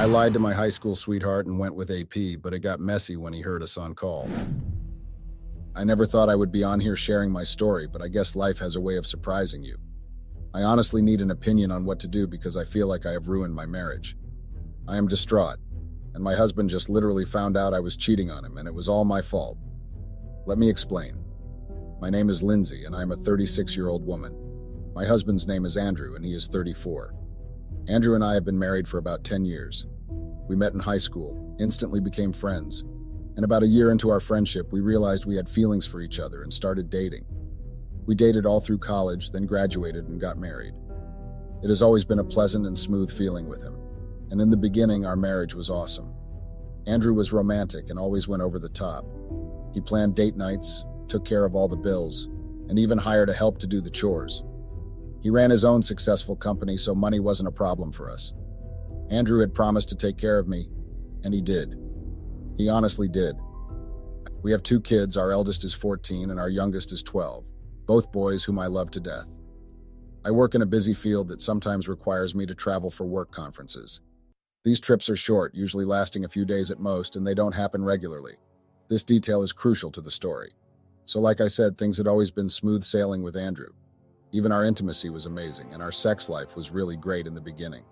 I lied to my high school sweetheart and went with AP, but it got messy when he heard us on call. I never thought I would be on here sharing my story, but I guess life has a way of surprising you. I honestly need an opinion on what to do because I feel like I have ruined my marriage. I am distraught, and my husband just literally found out I was cheating on him, and it was all my fault. Let me explain. My name is Lindsay, and I am a 36-year-old woman. My husband's name is Andrew, and he is 34. Andrew and I have been married for about 10 years. We met in high school, instantly became friends, and about a year into our friendship, we realized we had feelings for each other and started dating. We dated all through college, then graduated and got married. It has always been a pleasant and smooth feeling with him, and in the beginning, our marriage was awesome. Andrew was romantic and always went over the top. He planned date nights, took care of all the bills, and even hired a help to do the chores. He ran his own successful company, so money wasn't a problem for us. Andrew had promised to take care of me, and he did. He honestly did. We have 2 kids, our eldest is 14 and our youngest is 12, both boys whom I love to death. I work in a busy field that sometimes requires me to travel for work conferences. These trips are short, usually lasting a few days at most, and they don't happen regularly. This detail is crucial to the story. So like I said, things had always been smooth sailing with Andrew. Even our intimacy was amazing, and our sex life was really great in the beginning.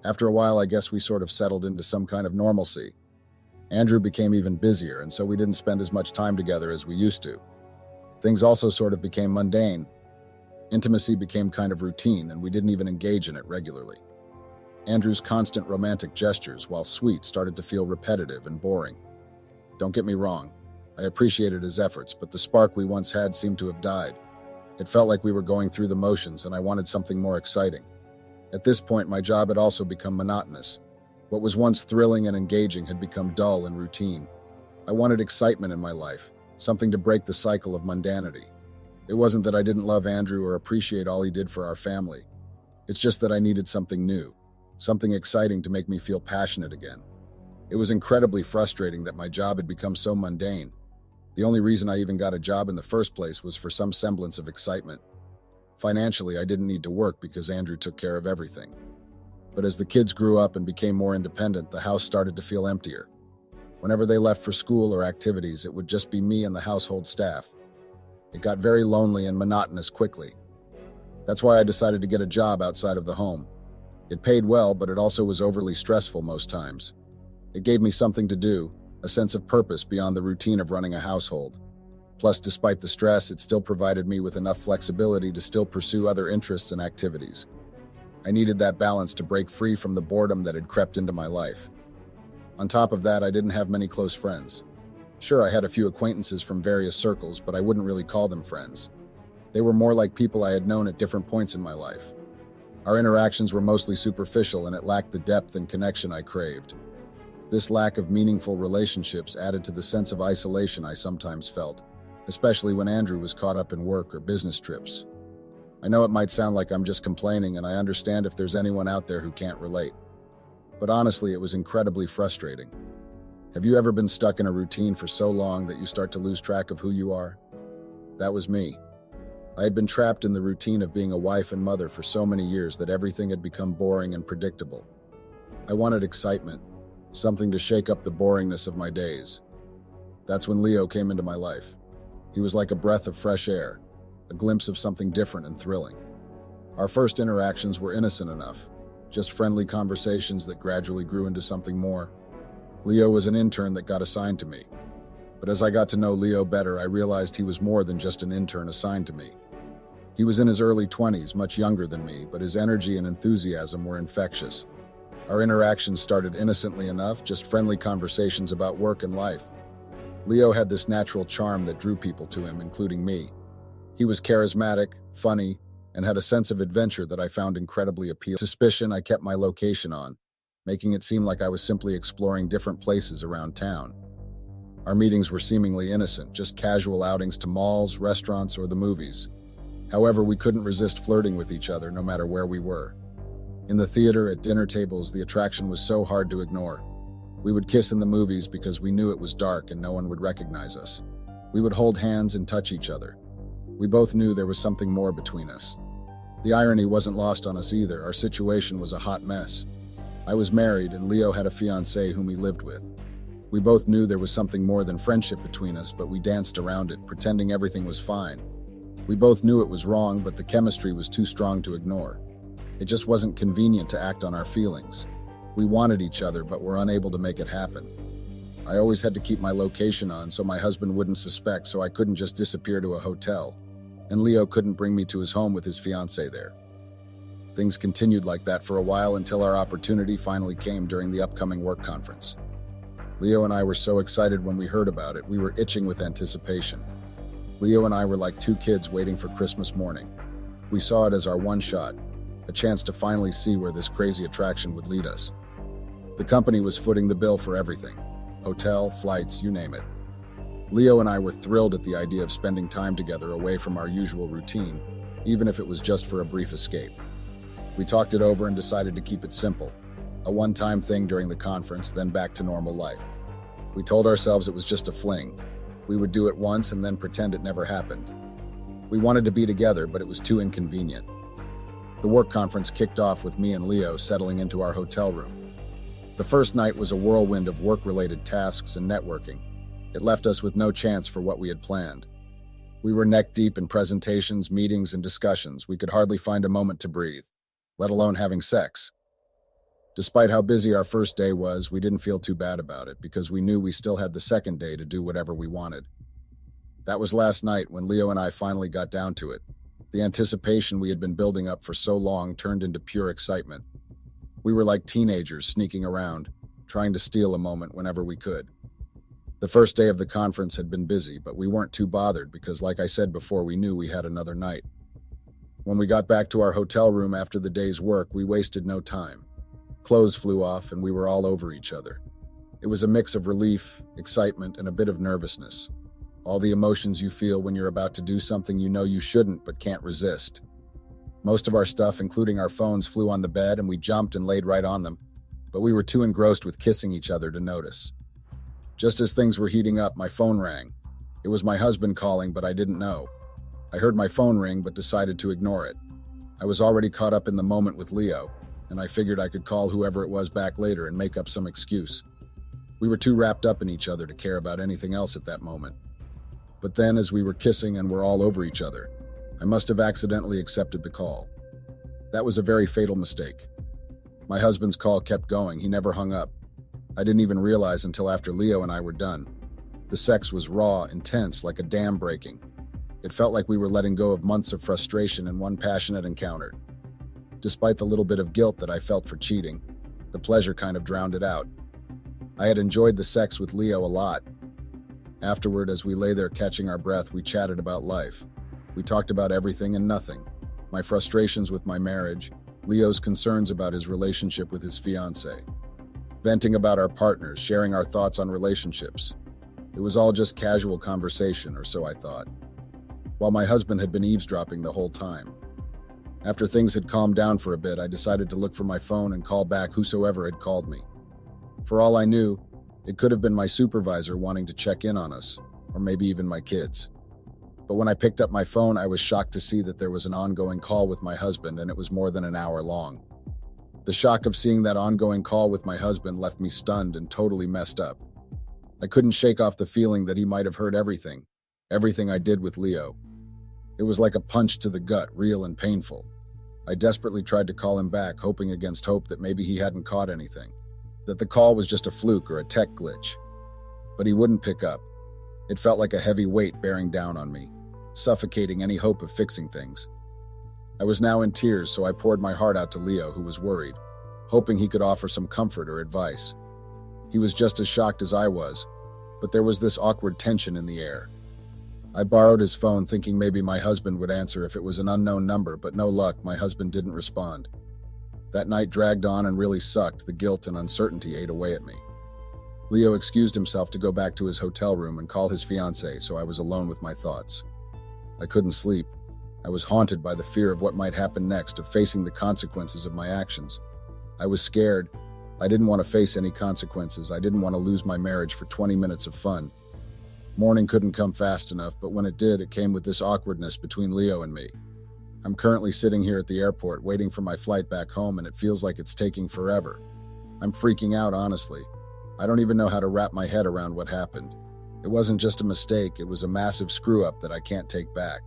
After a while, I guess we sort of settled into some kind of normalcy. Andrew became even busier, and so we didn't spend as much time together as we used to. Things also sort of became mundane. Intimacy became kind of routine, and we didn't even engage in it regularly. Andrew's constant romantic gestures, while sweet, started to feel repetitive and boring. Don't get me wrong, I appreciated his efforts, but the spark we once had seemed to have died. It felt like we were going through the motions, and I wanted something more exciting. At this point, my job had also become monotonous. What was once thrilling and engaging had become dull and routine. I wanted excitement in my life, something to break the cycle of mundanity. It wasn't that I didn't love Andrew or appreciate all he did for our family. It's just that I needed something new, something exciting to make me feel passionate again. It was incredibly frustrating that my job had become so mundane. The only reason I even got a job in the first place was for some semblance of excitement. Financially, I didn't need to work because Andrew took care of everything. But as the kids grew up and became more independent, the house started to feel emptier. Whenever they left for school or activities, it would just be me and the household staff. It got very lonely and monotonous quickly. That's why I decided to get a job outside of the home. It paid well, but it also was overly stressful most times. It gave me something to do, a sense of purpose beyond the routine of running a household. Plus, despite the stress, it still provided me with enough flexibility to still pursue other interests and activities. I needed that balance to break free from the boredom that had crept into my life. On top of that, I didn't have many close friends. Sure, I had a few acquaintances from various circles, but I wouldn't really call them friends. They were more like people I had known at different points in my life. Our interactions were mostly superficial, and it lacked the depth and connection I craved. This lack of meaningful relationships added to the sense of isolation I sometimes felt, especially when Andrew was caught up in work or business trips. I know it might sound like I'm just complaining, and I understand if there's anyone out there who can't relate. But honestly, it was incredibly frustrating. Have you ever been stuck in a routine for so long that you start to lose track of who you are? That was me. I had been trapped in the routine of being a wife and mother for so many years that everything had become boring and predictable. I wanted excitement, something to shake up the boringness of my days. That's when Leo came into my life. He was like a breath of fresh air, a glimpse of something different and thrilling. Our first interactions were innocent enough, just friendly conversations that gradually grew into something more. Leo was an intern that got assigned to me. But as I got to know Leo better, I realized he was more than just an intern assigned to me. He was in his early 20s, much younger than me, but his energy and enthusiasm were infectious. Our interactions started innocently enough, just friendly conversations about work and life. Leo had this natural charm that drew people to him, including me. He was charismatic, funny, and had a sense of adventure that I found incredibly appealing. Suspicion, I kept my location on, making it seem like I was simply exploring different places around town. Our meetings were seemingly innocent, just casual outings to malls, restaurants, or the movies. However, we couldn't resist flirting with each other no matter where we were. In the theater, at dinner tables, the attraction was so hard to ignore. We would kiss in the movies because we knew it was dark and no one would recognize us. We would hold hands and touch each other. We both knew there was something more between us. The irony wasn't lost on us either. Our situation was a hot mess. I was married, and Leo had a fiancée whom he lived with. We both knew there was something more than friendship between us, but we danced around it, pretending everything was fine. We both knew it was wrong, but the chemistry was too strong to ignore. It just wasn't convenient to act on our feelings. We wanted each other, but were unable to make it happen. I always had to keep my location on so my husband wouldn't suspect, so I couldn't just disappear to a hotel, and Leo couldn't bring me to his home with his fiancée there. Things continued like that for a while until our opportunity finally came during the upcoming work conference. Leo and I were so excited when we heard about it, we were itching with anticipation. Leo and I were like two kids waiting for Christmas morning. We saw it as our one shot, a chance to finally see where this crazy attraction would lead us. The company was footing the bill for everything. Hotel, flights, you name it. Leo and I were thrilled at the idea of spending time together away from our usual routine, even if it was just for a brief escape. We talked it over and decided to keep it simple. A one-time thing during the conference, then back to normal life. We told ourselves it was just a fling. We would do it once and then pretend it never happened. We wanted to be together, but it was too inconvenient. The work conference kicked off with me and Leo settling into our hotel room. The first night was a whirlwind of work-related tasks and networking. It left us with no chance for what we had planned. We were neck-deep in presentations, meetings, and discussions. We could hardly find a moment to breathe, let alone having sex. Despite how busy our first day was, we didn't feel too bad about it because we knew we still had the second day to do whatever we wanted. That was last night when Leo and I finally got down to it. The anticipation we had been building up for so long turned into pure excitement. We were like teenagers sneaking around, trying to steal a moment whenever we could. The first day of the conference had been busy, but we weren't too bothered because, like I said before, we knew we had another night. When we got back to our hotel room after the day's work, we wasted no time. Clothes flew off and we were all over each other. It was a mix of relief, excitement, and a bit of nervousness. All the emotions you feel when you're about to do something you know you shouldn't but can't resist. Most of our stuff, including our phones, flew on the bed and we jumped and laid right on them, but we were too engrossed with kissing each other to notice. Just as things were heating up, my phone rang. It was my husband calling, but I didn't know. I heard my phone ring but decided to ignore it. I was already caught up in the moment with Leo, and I figured I could call whoever it was back later and make up some excuse. We were too wrapped up in each other to care about anything else at that moment. But then, as we were kissing and were all over each other, I must have accidentally accepted the call. That was a very fatal mistake. My husband's call kept going. He never hung up. I didn't even realize until after Leo and I were done. The sex was raw, intense, like a dam breaking. It felt like we were letting go of months of frustration in one passionate encounter. Despite the little bit of guilt that I felt for cheating, the pleasure kind of drowned it out. I had enjoyed the sex with Leo a lot. Afterward, as we lay there catching our breath, we chatted about life. We talked about everything and nothing. My frustrations with my marriage, Leo's concerns about his relationship with his fiancée, venting about our partners, sharing our thoughts on relationships. It was all just casual conversation, or so I thought, while my husband had been eavesdropping the whole time. After things had calmed down for a bit, I decided to look for my phone and call back whosoever had called me. For all I knew, it could have been my supervisor wanting to check in on us, or maybe even my kids. But when I picked up my phone, I was shocked to see that there was an ongoing call with my husband, and it was more than an hour long. The shock of seeing that ongoing call with my husband left me stunned and totally messed up. I couldn't shake off the feeling that he might have heard everything I did with Leo. It was like a punch to the gut, real and painful. I desperately tried to call him back, hoping against hope that maybe he hadn't caught anything, that the call was just a fluke or a tech glitch. But he wouldn't pick up. It felt like a heavy weight bearing down on me, suffocating any hope of fixing things. I was now in tears, so I poured my heart out to Leo, who was worried, hoping he could offer some comfort or advice. He was just as shocked as I was, but there was this awkward tension in the air. I borrowed his phone, thinking maybe my husband would answer if it was an unknown number, but no luck, my husband didn't respond. That night dragged on and really sucked. The guilt and uncertainty ate away at me. Leo excused himself to go back to his hotel room and call his fiancée, so I was alone with my thoughts. I couldn't sleep. I was haunted by the fear of what might happen next, of facing the consequences of my actions. I was scared. I didn't want to face any consequences. I didn't want to lose my marriage for 20 minutes of fun. Morning couldn't come fast enough, but when it did, it came with this awkwardness between Leo and me. I'm currently sitting here at the airport waiting for my flight back home, and it feels like it's taking forever. I'm freaking out, honestly. I don't even know how to wrap my head around what happened. It wasn't just a mistake, it was a massive screw-up that I can't take back.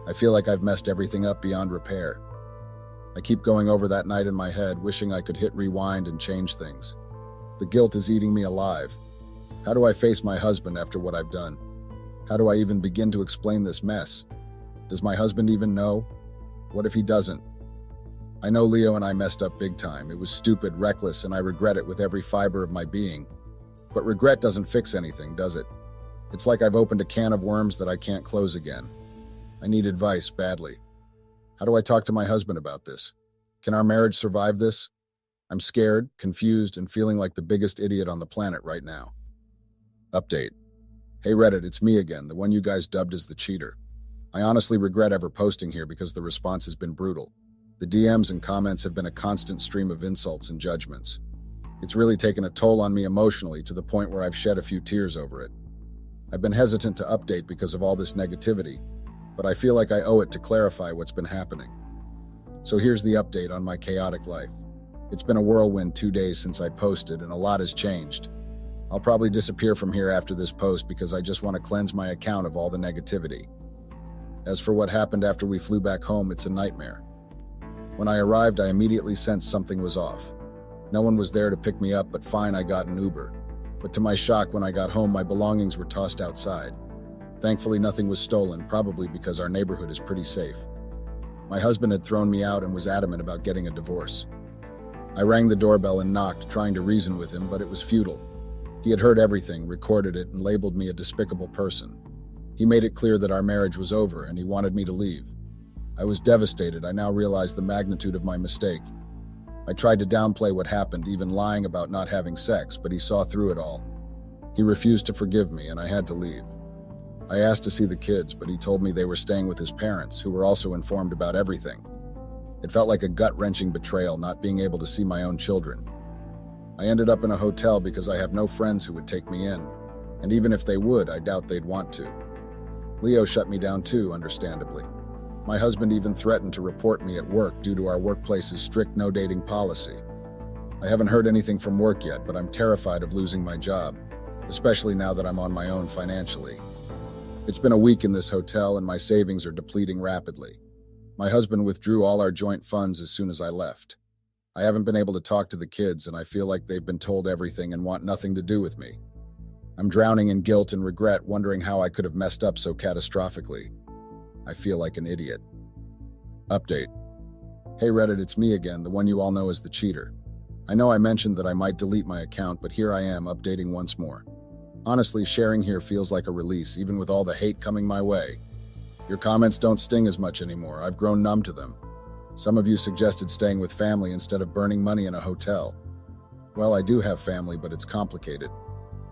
I feel like I've messed everything up beyond repair. I keep going over that night in my head, wishing I could hit rewind and change things. The guilt is eating me alive. How do I face my husband after what I've done? How do I even begin to explain this mess? Does my husband even know? What if he doesn't? I know Leo and I messed up big time. It was stupid, reckless, and I regret it with every fiber of my being. But regret doesn't fix anything, does it? It's like I've opened a can of worms that I can't close again. I need advice badly. How do I talk to my husband about this? Can our marriage survive this? I'm scared, confused, and feeling like the biggest idiot on the planet right now. Update. Hey Reddit, it's me again, the one you guys dubbed as the cheater. I honestly regret ever posting here because the response has been brutal. The DMs and comments have been a constant stream of insults and judgments. It's really taken a toll on me emotionally to the point where I've shed a few tears over it. I've been hesitant to update because of all this negativity, but I feel like I owe it to clarify what's been happening. So here's the update on my chaotic life. It's been a whirlwind 2 days since I posted, and a lot has changed. I'll probably disappear from here after this post because I just want to cleanse my account of all the negativity. As for what happened after we flew back home, it's a nightmare. When I arrived, I immediately sensed something was off. No one was there to pick me up, but fine, I got an Uber. But to my shock, when I got home, my belongings were tossed outside. Thankfully, nothing was stolen, probably because our neighborhood is pretty safe. My husband had thrown me out and was adamant about getting a divorce. I rang the doorbell and knocked, trying to reason with him, but it was futile. He had heard everything, recorded it, and labeled me a despicable person. He made it clear that our marriage was over and he wanted me to leave. I was devastated. I now realized the magnitude of my mistake. I tried to downplay what happened, even lying about not having sex, but he saw through it all. He refused to forgive me, and I had to leave. I asked to see the kids, but he told me they were staying with his parents, who were also informed about everything. It felt like a gut-wrenching betrayal, not being able to see my own children. I ended up in a hotel because I have no friends who would take me in, and even if they would, I doubt they'd want to. Leo shut me down too, understandably. My husband even threatened to report me at work due to our workplace's strict no-dating policy. I haven't heard anything from work yet, but I'm terrified of losing my job, especially now that I'm on my own financially. It's been a week in this hotel and my savings are depleting rapidly. My husband withdrew all our joint funds as soon as I left. I haven't been able to talk to the kids and I feel like they've been told everything and want nothing to do with me. I'm drowning in guilt and regret, wondering how I could have messed up so catastrophically. I feel like an idiot. Update. Hey Reddit, it's me again, the one you all know as the cheater. I know I mentioned that I might delete my account, but here I am updating once more. Honestly, sharing here feels like a release, even with all the hate coming my way. Your comments don't sting as much anymore. I've grown numb to them. Some of you suggested staying with family instead of burning money in a hotel. Well, I do have family, but it's complicated.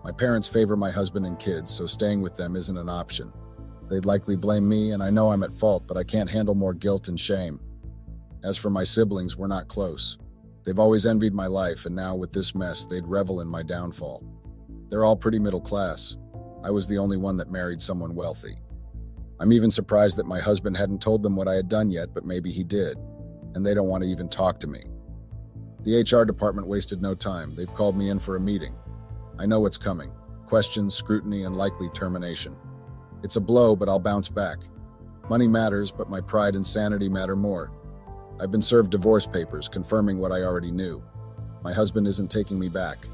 My parents favor my husband and kids, so staying with them isn't an option. They'd likely blame me, and I know I'm at fault, but I can't handle more guilt and shame. As for my siblings, we're not close. They've always envied my life, and now with this mess, they'd revel in my downfall. They're all pretty middle class. I was the only one that married someone wealthy. I'm even surprised that my husband hadn't told them what I had done yet, but maybe he did, and they don't want to even talk to me. The HR department wasted no time. They've called me in for a meeting. I know what's coming. Questions, scrutiny, and likely termination. It's a blow, but I'll bounce back. Money matters, but my pride and sanity matter more. I've been served divorce papers confirming what I already knew. My husband isn't taking me back.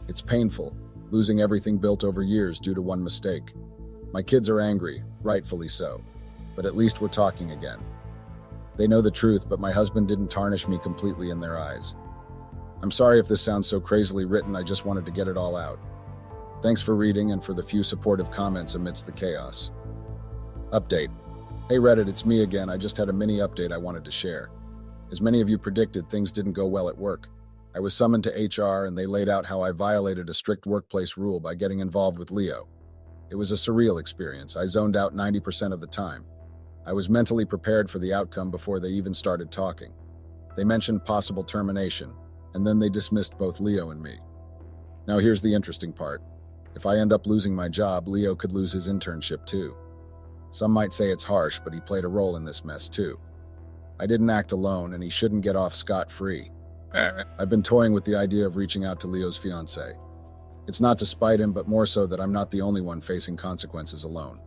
It's painful, losing everything built over years due to one mistake. My kids are angry, rightfully so, but at least we're talking again. They know the truth, but my husband didn't tarnish me completely in their eyes. I'm sorry if this sounds so crazily written, I just wanted to get it all out. Thanks for reading and for the few supportive comments amidst the chaos. Update. Hey Reddit, it's me again. I just had a mini update I wanted to share. As many of you predicted, things didn't go well at work. I was summoned to HR and they laid out how I violated a strict workplace rule by getting involved with Leo. It was a surreal experience. I zoned out 90% of the time. I was mentally prepared for the outcome before they even started talking. They mentioned possible termination, and then they dismissed both Leo and me. Now here's the interesting part. If I end up losing my job, Leo could lose his internship too. Some might say it's harsh, but he played a role in this mess too. I didn't act alone, and he shouldn't get off scot-free. I've been toying with the idea of reaching out to Leo's fiancée. It's not to spite him, but more so that I'm not the only one facing consequences alone.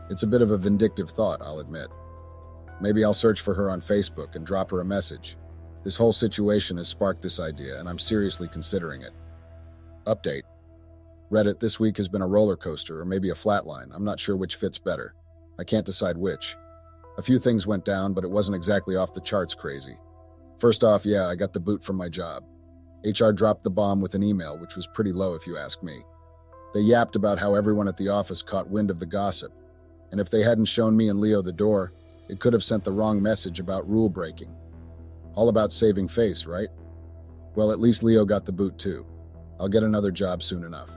It's a bit of a vindictive thought, I'll admit. Maybe I'll search for her on Facebook and drop her a message. This whole situation has sparked this idea, and I'm seriously considering it. Update. Reddit this week has been a roller coaster, or maybe a flatline. I'm not sure which fits better. I can't decide which. A few things went down, but it wasn't exactly off the charts crazy. First off, yeah, I got the boot from my job. HR dropped the bomb with an email, which was pretty low if you ask me. They yapped about how everyone at the office caught wind of the gossip, and if they hadn't shown me and Leo the door, it could have sent the wrong message about rule breaking. All about saving face, right? Well, at least Leo got the boot too. I'll get another job soon enough.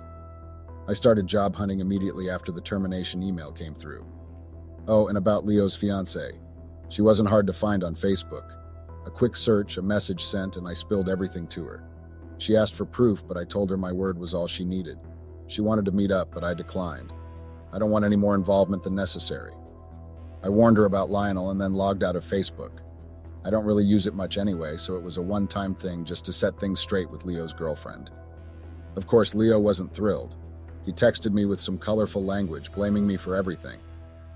I started job hunting immediately after the termination email came through. Oh, and about Leo's fiancée. She wasn't hard to find on Facebook. A quick search, a message sent, and I spilled everything to her. She asked for proof, but I told her my word was all she needed. She wanted to meet up, but I declined. I don't want any more involvement than necessary. I warned her about Lionel and then logged out of Facebook. I don't really use it much anyway, so it was a one-time thing just to set things straight with Leo's girlfriend. Of course, Leo wasn't thrilled. He texted me with some colorful language, blaming me for everything.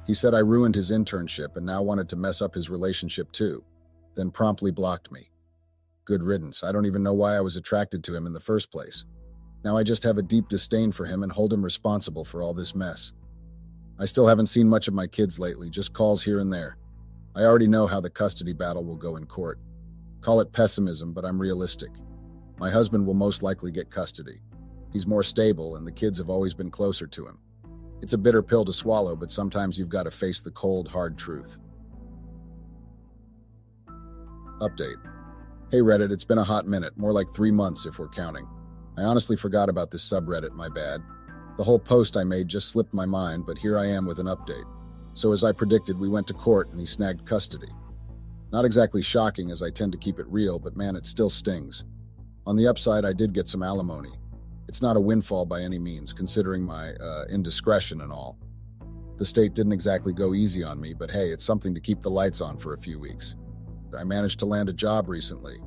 He said I ruined his internship and now wanted to mess up his relationship too, then promptly blocked me. Good riddance. I don't even know why I was attracted to him in the first place. Now I just have a deep disdain for him and hold him responsible for all this mess. I still haven't seen much of my kids lately, just calls here and there. I already know how the custody battle will go in court. Call it pessimism, but I'm realistic. My husband will most likely get custody. He's more stable, and the kids have always been closer to him. It's a bitter pill to swallow, but sometimes you've got to face the cold, hard truth. Update. Hey Reddit, it's been a hot minute, more like 3 months if we're counting. I honestly forgot about this subreddit, my bad. The whole post I made just slipped my mind, but here I am with an update. So as I predicted, we went to court and he snagged custody. Not exactly shocking, as I tend to keep it real, but man, it still stings. On the upside, I did get some alimony. It's not a windfall by any means, considering my indiscretion and all. The state didn't exactly go easy on me, but hey, it's something to keep the lights on for a few weeks. I managed to land a job recently.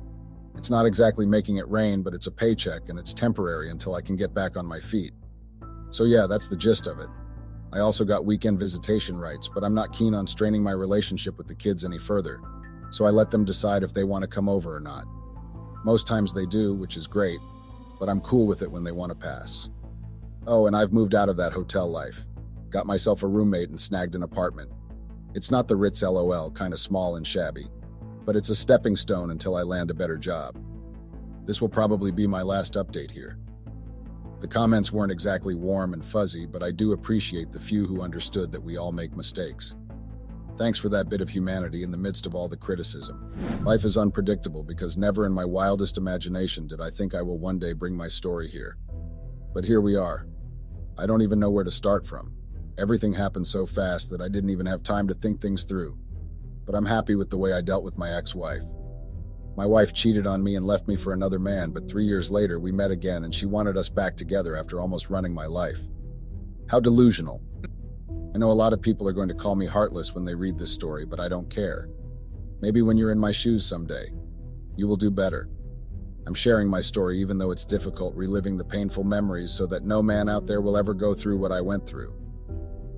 It's not exactly making it rain, but it's a paycheck and it's temporary until I can get back on my feet. So yeah, that's the gist of it. I also got weekend visitation rights, but I'm not keen on straining my relationship with the kids any further, so I let them decide if they want to come over or not. Most times they do, which is great, but I'm cool with it when they want to pass. Oh, and I've moved out of that hotel life. Got myself a roommate and snagged an apartment. It's not the Ritz LOL, kind of small and shabby, but it's a stepping stone until I land a better job. This will probably be my last update here. The comments weren't exactly warm and fuzzy, but I do appreciate the few who understood that we all make mistakes. Thanks for that bit of humanity in the midst of all the criticism. Life is unpredictable because never in my wildest imagination did I think I will one day bring my story here. But here we are. I don't even know where to start from. Everything happened so fast that I didn't even have time to think things through. But I'm happy with the way I dealt with my ex-wife. My wife cheated on me and left me for another man, but 3 years later we met again and she wanted us back together after almost running my life. How delusional. I know a lot of people are going to call me heartless when they read this story, but I don't care. Maybe when you're in my shoes someday, you will do better. I'm sharing my story even though it's difficult, reliving the painful memories so that no man out there will ever go through what I went through.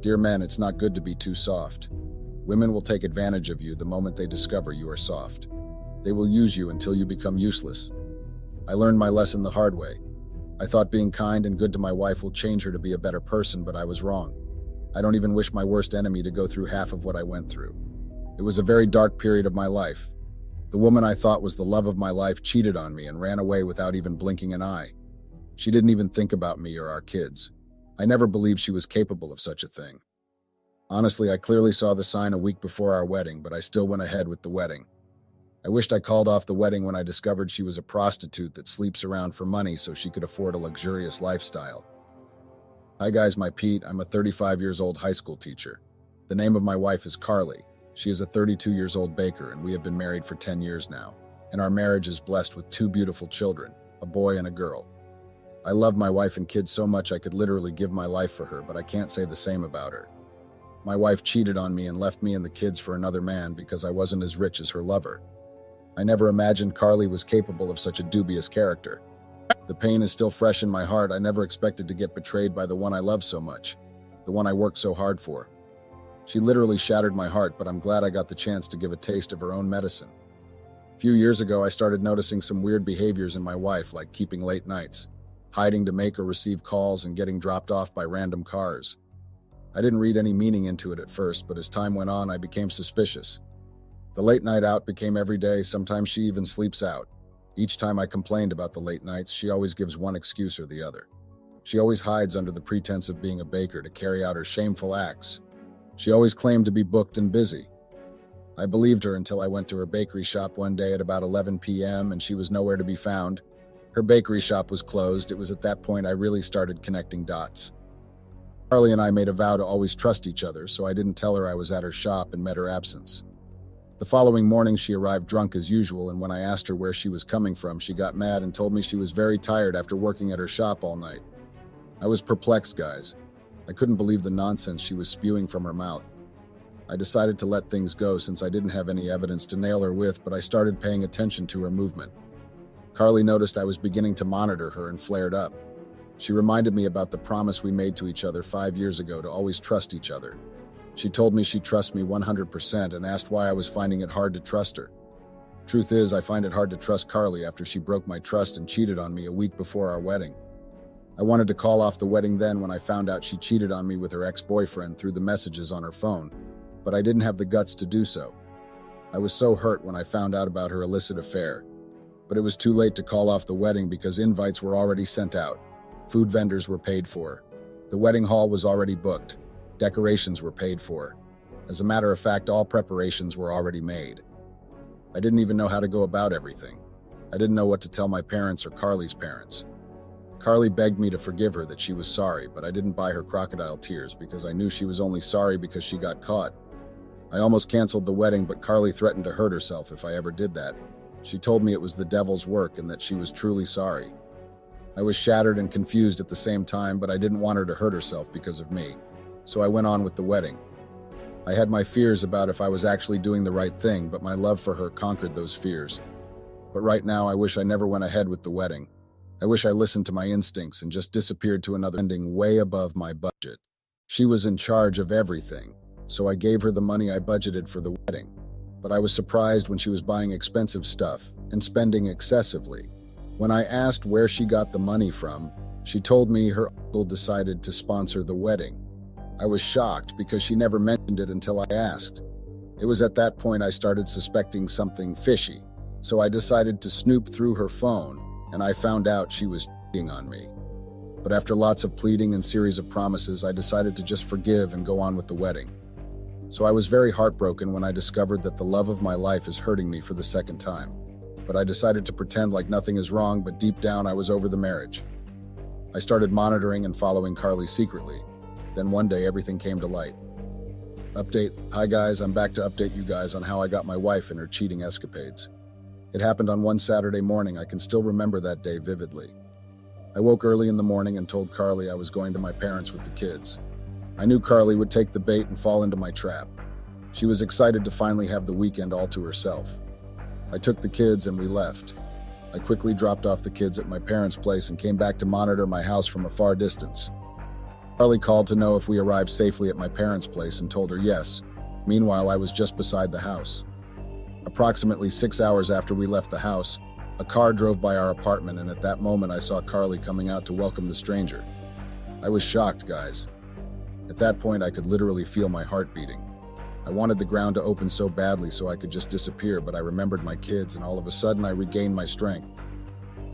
Dear men, it's not good to be too soft. Women will take advantage of you the moment they discover you are soft. They will use you until you become useless. I learned my lesson the hard way. I thought being kind and good to my wife will change her to be a better person, but I was wrong. I don't even wish my worst enemy to go through half of what I went through. It was a very dark period of my life. The woman I thought was the love of my life cheated on me and ran away without even blinking an eye. She didn't even think about me or our kids. I never believed she was capable of such a thing. Honestly, I clearly saw the sign a week before our wedding, but I still went ahead with the wedding. I wished I called off the wedding when I discovered she was a prostitute that sleeps around for money so she could afford a luxurious lifestyle. Hi guys, my Pete. I'm a 35 years old high school teacher. The name of my wife is Carly. She is a 32 years old baker and we have been married for 10 years now. And our marriage is blessed with 2 beautiful children, a boy and a girl. I love my wife and kids so much I could literally give my life for her, but I can't say the same about her. My wife cheated on me and left me and the kids for another man because I wasn't as rich as her lover. I never imagined Carly was capable of such a dubious character. The pain is still fresh in my heart. I never expected to get betrayed by the one I love so much, the one I worked so hard for. She literally shattered my heart, but I'm glad I got the chance to give a taste of her own medicine. A few years ago, I started noticing some weird behaviors in my wife, like keeping late nights, hiding to make or receive calls, and getting dropped off by random cars. I didn't read any meaning into it at first, but as time went on, I became suspicious. The late night out became every day. Sometimes she even sleeps out. Each time I complained about the late nights, she always gives one excuse or the other. She always hides under the pretense of being a baker to carry out her shameful acts. She always claimed to be booked and busy. I believed her until I went to her bakery shop one day at about 11 p.m. and she was nowhere to be found. Her bakery shop was closed. It was at that point I really started connecting dots. Carly and I made a vow to always trust each other, so I didn't tell her I was at her shop and met her absence. The following morning, she arrived drunk as usual, and when I asked her where she was coming from, she got mad and told me she was very tired after working at her shop all night. I was perplexed, guys. I couldn't believe the nonsense she was spewing from her mouth. I decided to let things go since I didn't have any evidence to nail her with, but I started paying attention to her movement. Carly noticed I was beginning to monitor her and flared up. She reminded me about the promise we made to each other 5 years ago to always trust each other. She told me she'd trust me 100% and asked why I was finding it hard to trust her. Truth is, I find it hard to trust Carly after she broke my trust and cheated on me a week before our wedding. I wanted to call off the wedding then when I found out she cheated on me with her ex-boyfriend through the messages on her phone, but I didn't have the guts to do so. I was so hurt when I found out about her illicit affair, but it was too late to call off the wedding because invites were already sent out. Food vendors were paid for. The wedding hall was already booked. Decorations were paid for. As a matter of fact, all preparations were already made. I didn't even know how to go about everything. I didn't know what to tell my parents or Carly's parents. Carly begged me to forgive her, that she was sorry, but I didn't buy her crocodile tears because I knew she was only sorry because she got caught. I almost canceled the wedding, but Carly threatened to hurt herself if I ever did that. She told me it was the devil's work and that she was truly sorry. I was shattered and confused at the same time, but I didn't want her to hurt herself because of me. So I went on with the wedding. I had my fears about if I was actually doing the right thing, but my love for her conquered those fears. But right now, I wish I never went ahead with the wedding. I wish I listened to my instincts and just disappeared to another ending way above my budget. She was in charge of everything, so I gave her the money I budgeted for the wedding. But I was surprised when she was buying expensive stuff and spending excessively. When I asked where she got the money from, she told me her uncle decided to sponsor the wedding. I was shocked because she never mentioned it until I asked. It was at that point I started suspecting something fishy, so I decided to snoop through her phone, and I found out she was cheating on me. But after lots of pleading and series of promises, I decided to just forgive and go on with the wedding. So I was very heartbroken when I discovered that the love of my life is hurting me for the second time. But I decided to pretend like nothing is wrong, but deep down I was over the marriage. I started monitoring and following Carly secretly. Then one day everything came to light. Update. Hi guys, I'm back to update you guys on how I got my wife in her cheating escapades. It happened on one Saturday morning. I can still remember that day vividly. I woke early in the morning and told Carly I was going to my parents with the kids. I knew Carly would take the bait and fall into my trap. She was excited to finally have the weekend all to herself. I took the kids and we left. I quickly dropped off the kids at my parents' place and came back to monitor my house from a far distance. Carly called to know if we arrived safely at my parents' place and told her yes. Meanwhile, I was just beside the house. Approximately 6 hours after we left the house, a car drove by our apartment, and at that moment I saw Carly coming out to welcome the stranger. I was shocked, guys. At that point, I could literally feel my heart beating. I wanted the ground to open so badly so I could just disappear, but I remembered my kids, and all of a sudden I regained my strength.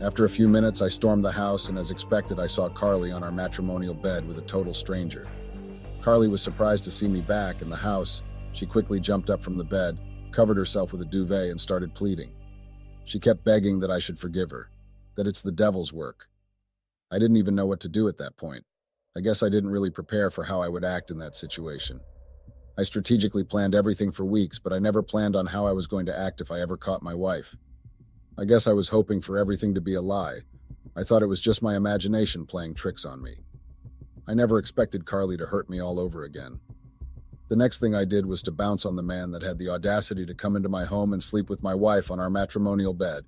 After a few minutes, I stormed the house, and as expected, I saw Carly on our matrimonial bed with a total stranger. Carly was surprised to see me back in the house. She quickly jumped up from the bed, covered herself with a duvet, and started pleading. She kept begging that I should forgive her, that it's the devil's work. I didn't even know what to do at that point. I guess I didn't really prepare for how I would act in that situation. I strategically planned everything for weeks, but I never planned on how I was going to act if I ever caught my wife. I guess I was hoping for everything to be a lie. I thought it was just my imagination playing tricks on me. I never expected Carly to hurt me all over again. The next thing I did was to bounce on the man that had the audacity to come into my home and sleep with my wife on our matrimonial bed.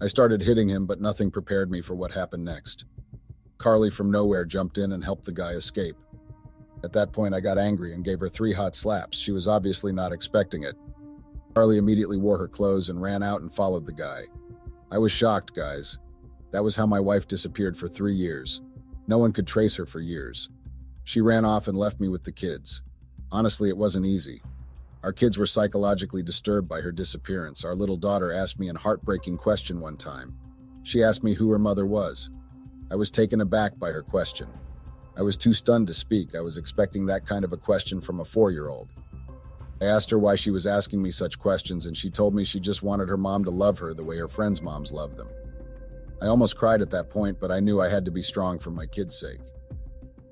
I started hitting him, but nothing prepared me for what happened next. Carly from nowhere jumped in and helped the guy escape. At that point, I got angry and gave her 3 hot slaps. She was obviously not expecting it. Carly immediately wore her clothes and ran out and followed the guy. I was shocked, guys. That was how my wife disappeared for 3 years. No one could trace her for years. She ran off and left me with the kids. Honestly, it wasn't easy. Our kids were psychologically disturbed by her disappearance. Our little daughter asked me a heartbreaking question one time. She asked me who her mother was. I was taken aback by her question. I was too stunned to speak. I was expecting that kind of a question from a 4-year-old. I asked her why she was asking me such questions, and she told me she just wanted her mom to love her the way her friends' moms love them. I almost cried at that point, but I knew I had to be strong for my kids' sake.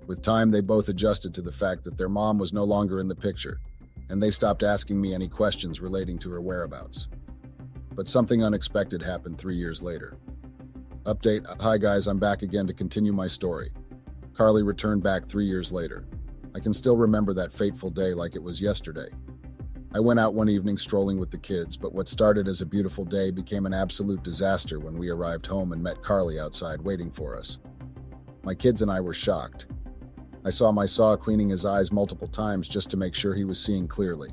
With time, they both adjusted to the fact that their mom was no longer in the picture, and they stopped asking me any questions relating to her whereabouts. But something unexpected happened 3 years later. Update: Hi guys, I'm back again to continue my story. Carly returned back 3 years later. I can still remember that fateful day like it was yesterday. I went out one evening strolling with the kids, but what started as a beautiful day became an absolute disaster when we arrived home and met Carly outside waiting for us. My kids and I were shocked. I saw my son cleaning his eyes multiple times just to make sure he was seeing clearly.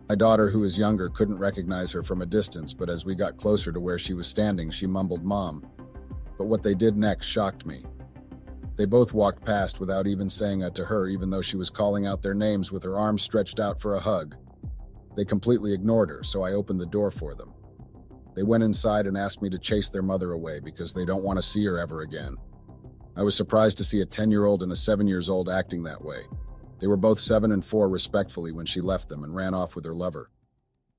My daughter, who is younger, couldn't recognize her from a distance, but as we got closer to where she was standing, she mumbled, "Mom." But what they did next shocked me. They both walked past without even saying it to her, even though she was calling out their names with her arms stretched out for a hug. They completely ignored her, so I opened the door for them. They went inside and asked me to chase their mother away because they don't want to see her ever again. I was surprised to see a 10-year-old and a 7-year-old acting that way. They were both 7 and 4 respectfully when she left them and ran off with her lover.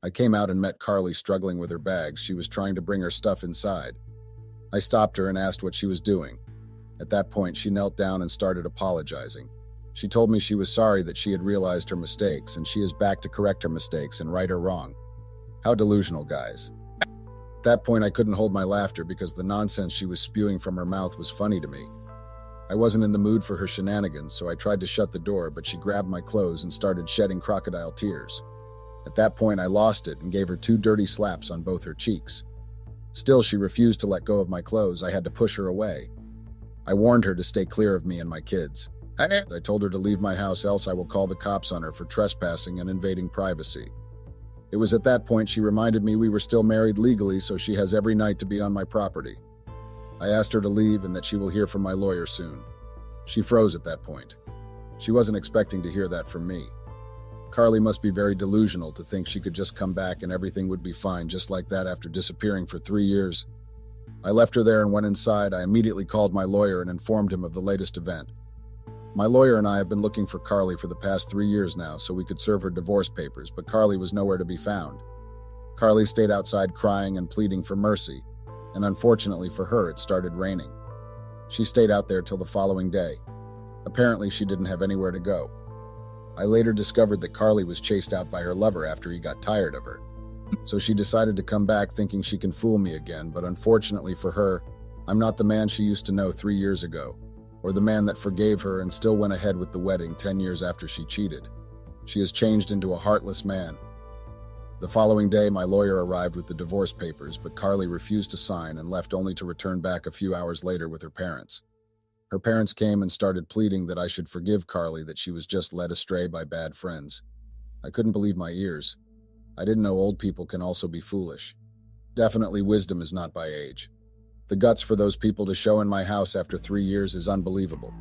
I came out and met Carly struggling with her bags. She was trying to bring her stuff inside. I stopped her and asked what she was doing. At that point, she knelt down and started apologizing. She told me she was sorry that she had realized her mistakes, and she is back to correct her mistakes and right her wrong. How delusional, guys. At that point, I couldn't hold my laughter because the nonsense she was spewing from her mouth was funny to me. I wasn't in the mood for her shenanigans, so I tried to shut the door, but she grabbed my clothes and started shedding crocodile tears. At that point, I lost it and gave her 2 dirty slaps on both her cheeks. Still, she refused to let go of my clothes. I had to push her away. I warned her to stay clear of me and my kids. I told her to leave my house, else I will call the cops on her for trespassing and invading privacy. It was at that point she reminded me we were still married legally, so she has every night to be on my property. I asked her to leave and that she will hear from my lawyer soon. She froze at that point. She wasn't expecting to hear that from me. Carly must be very delusional to think she could just come back and everything would be fine just like that after disappearing for 3 years. I left her there and went inside. I immediately called my lawyer and informed him of the latest event. My lawyer and I have been looking for Carly for the past 3 years now so we could serve her divorce papers, but Carly was nowhere to be found. Carly stayed outside crying and pleading for mercy, and unfortunately for her, it started raining. She stayed out there till the following day. Apparently, she didn't have anywhere to go. I later discovered that Carly was chased out by her lover after he got tired of her. So she decided to come back thinking she can fool me again, but unfortunately for her, I'm not the man she used to know 3 years ago, or the man that forgave her and still went ahead with the wedding 10 years after she cheated. She has changed into a heartless man. The following day, my lawyer arrived with the divorce papers, but Carly refused to sign and left only to return back a few hours later with her parents. Her parents came and started pleading that I should forgive Carly, that she was just led astray by bad friends. I couldn't believe my ears. I didn't know old people can also be foolish. Definitely wisdom is not by age. The guts for those people to show in my house after 3 years is unbelievable.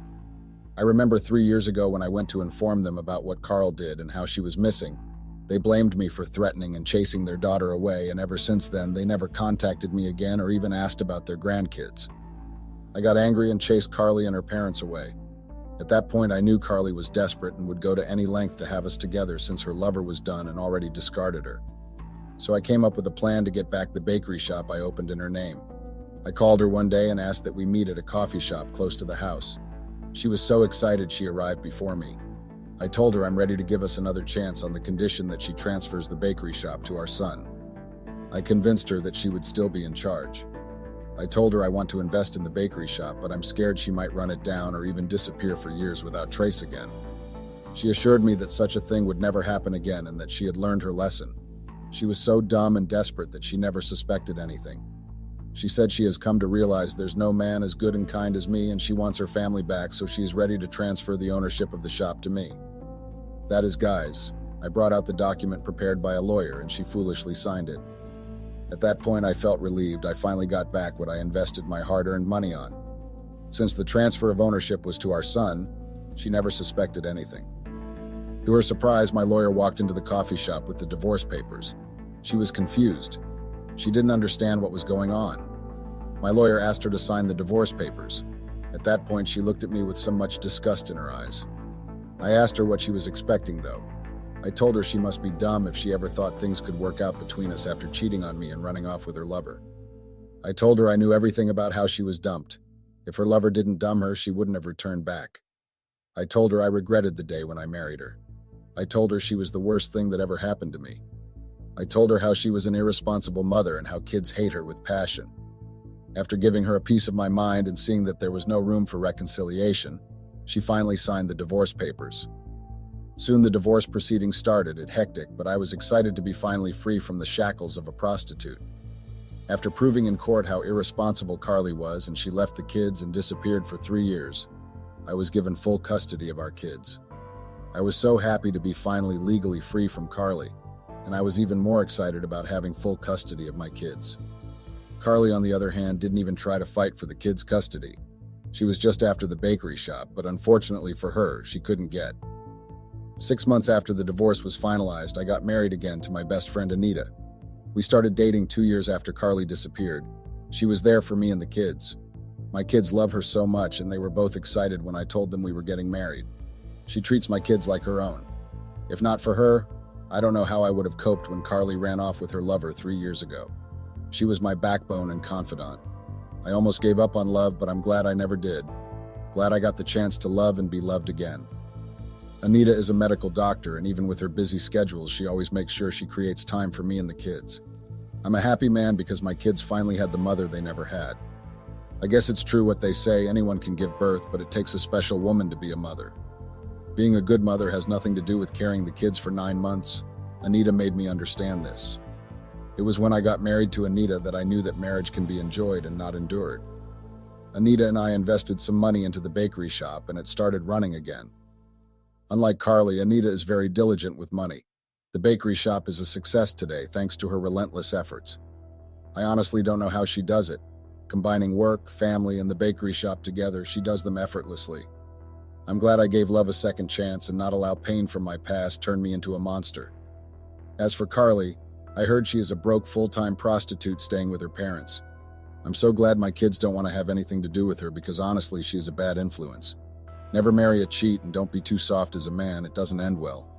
I remember 3 years ago when I went to inform them about what Carl did and how she was missing. They blamed me for threatening and chasing their daughter away, and ever since then, they never contacted me again or even asked about their grandkids. I got angry and chased Carly and her parents away. At that point, I knew Carly was desperate and would go to any length to have us together since her lover was done and already discarded her. So I came up with a plan to get back the bakery shop I opened in her name. I called her one day and asked that we meet at a coffee shop close to the house. She was so excited she arrived before me. I told her I'm ready to give us another chance on the condition that she transfers the bakery shop to our son. I convinced her that she would still be in charge. I told her I want to invest in the bakery shop, but I'm scared she might run it down or even disappear for years without trace again. She assured me that such a thing would never happen again and that she had learned her lesson. She was so dumb and desperate that she never suspected anything. She said she has come to realize there's no man as good and kind as me, and she wants her family back, so she is ready to transfer the ownership of the shop to me. That is, guys, I brought out the document prepared by a lawyer and she foolishly signed it. At that point, I felt relieved. I finally got back what I invested my hard-earned money on. Since the transfer of ownership was to our son, she never suspected anything. To her surprise, my lawyer walked into the coffee shop with the divorce papers. She was confused. She didn't understand what was going on. My lawyer asked her to sign the divorce papers. At that point, she looked at me with so much disgust in her eyes. I asked her what she was expecting, though. I told her she must be dumb if she ever thought things could work out between us after cheating on me and running off with her lover. I told her I knew everything about how she was dumped. If her lover didn't dump her, she wouldn't have returned back. I told her I regretted the day when I married her. I told her she was the worst thing that ever happened to me. I told her how she was an irresponsible mother and how kids hate her with passion. After giving her a piece of my mind and seeing that there was no room for reconciliation, she finally signed the divorce papers. Soon the divorce proceedings started. It hectic, but I was excited to be finally free from the shackles of a prostitute. After proving in court how irresponsible Carly was and she left the kids and disappeared for 3 years, I was given full custody of our kids. I was so happy to be finally legally free from Carly, and I was even more excited about having full custody of my kids. Carly, on the other hand, didn't even try to fight for the kids' custody. She was just after the bakery shop, but unfortunately for her, she couldn't get. 6 months after the divorce was finalized, I got married again to my best friend Anita. We started dating 2 years after Carly disappeared. She was there for me and the kids. My kids love her so much, and they were both excited when I told them we were getting married. She treats my kids like her own. If not for her, I don't know how I would have coped when Carly ran off with her lover 3 years ago. She was my backbone and confidant. I almost gave up on love, but I'm glad I never did. Glad I got the chance to love and be loved again. Anita is a medical doctor, and even with her busy schedules, she always makes sure she creates time for me and the kids. I'm a happy man because my kids finally had the mother they never had. I guess it's true what they say, anyone can give birth, but it takes a special woman to be a mother. Being a good mother has nothing to do with carrying the kids for 9 months. Anita made me understand this. It was when I got married to Anita that I knew that marriage can be enjoyed and not endured. Anita and I invested some money into the bakery shop, and it started running again. Unlike Carly, Anita is very diligent with money. The bakery shop is a success today thanks to her relentless efforts. I honestly don't know how she does it. Combining work, family, and the bakery shop together, she does them effortlessly. I'm glad I gave love a second chance and not allow pain from my past turn me into a monster. As for Carly, I heard she is a broke full-time prostitute staying with her parents. I'm so glad my kids don't want to have anything to do with her because honestly, she is a bad influence. Never marry a cheat and don't be too soft as a man, it doesn't end well.